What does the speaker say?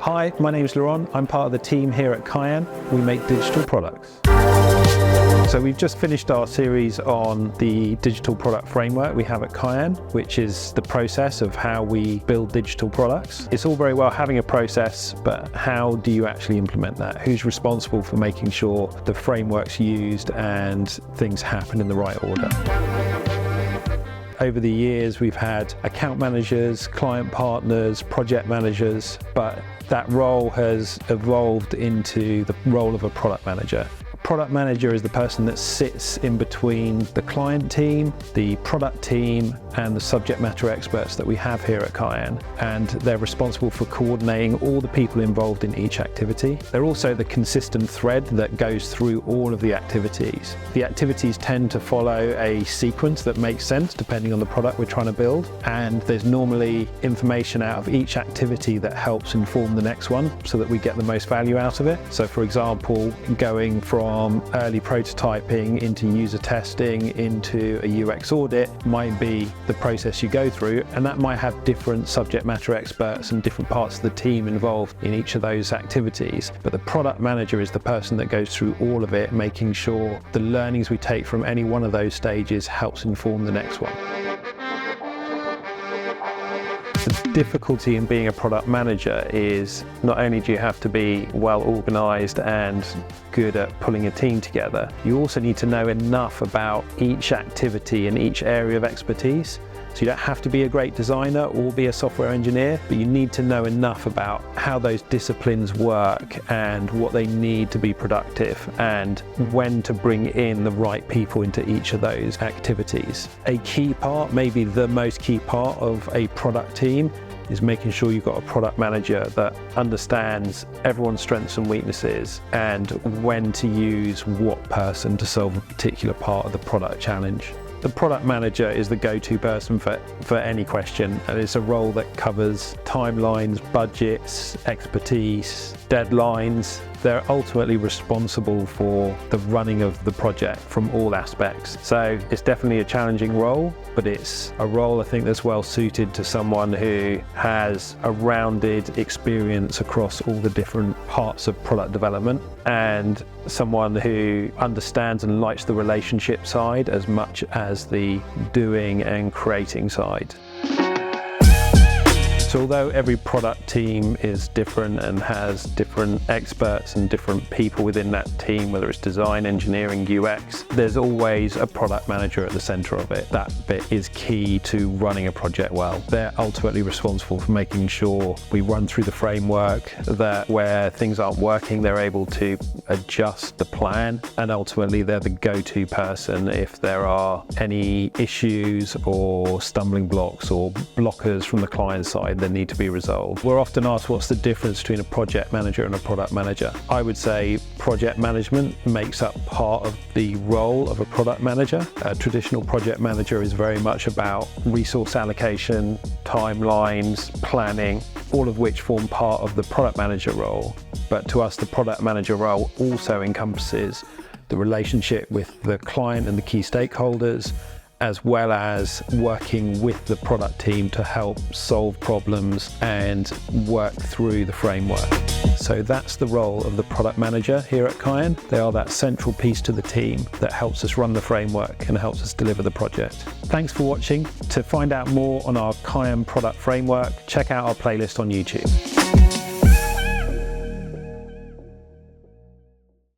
Hi, my name is Laurent. I'm part of the team here at Kyan. We make digital products. So we've just finished our series on the digital product framework we have at Kyan, which is the process of how we build digital products. It's all very well having a process, but how do you actually implement that? Who's responsible for making sure the framework's used and things happen in the right order? Over the years, we've had account managers, client partners, project managers, but that role has evolved into the role of a product manager. Product manager is the person that sits in between the client team, the product team, and the subject matter experts that we have here at Kyan. And they're responsible for coordinating all the people involved in each activity. They're also the consistent thread that goes through all of the activities. The activities tend to follow a sequence that makes sense depending on the product we're trying to build. And there's normally information out of each activity that helps inform the next one so that we get the most value out of it. So for example, going from early prototyping into user testing into a UX audit might be the process you go through, and that might have different subject matter experts and different parts of the team involved in each of those activities. But the product manager is the person that goes through all of it, making sure the learnings we take from any one of those stages helps inform the next one. The difficulty in being a product manager is not only do you have to be well organized and good at pulling a team together, you also need to know enough about each activity and each area of expertise. So you don't have to be a great designer or be a software engineer, but you need to know enough about how those disciplines work and what they need to be productive and when to bring in the right people into each of those activities. A key part, maybe the most key part of a product team, is making sure you've got a product manager that understands everyone's strengths and weaknesses and when to use what person to solve a particular part of the product challenge. The product manager is the go-to person for any question, and it's a role that covers timelines, budgets, expertise, deadlines. They're ultimately responsible for the running of the project from all aspects. So it's definitely a challenging role, but it's a role I think that's well suited to someone who has a rounded experience across all the different parts of product development and someone who understands and likes the relationship side as much as the doing and creating side. So although every product team is different and has different experts and different people within that team, whether it's design, engineering, UX, there's always a product manager at the center of it. That bit is key to running a project well. They're ultimately responsible for making sure we run through the framework, that where things aren't working, they're able to adjust the plan, and ultimately they're the go-to person if there are any issues or stumbling blocks or blockers from the client side that need to be resolved. We're often asked what's the difference between a project manager and a product manager. I would say project management makes up part of the role of a product manager. A traditional project manager is very much about resource allocation, timelines, planning, all of which form part of the product manager role. But to us, the product manager role also encompasses the relationship with the client and the key stakeholders, as well as working with the product team to help solve problems and work through the framework. So that's the role of the product manager here at Kyan. They are that central piece to the team that helps us run the framework and helps us deliver the project. Thanks for watching. To find out more on our Kyan product framework, check out our playlist on YouTube.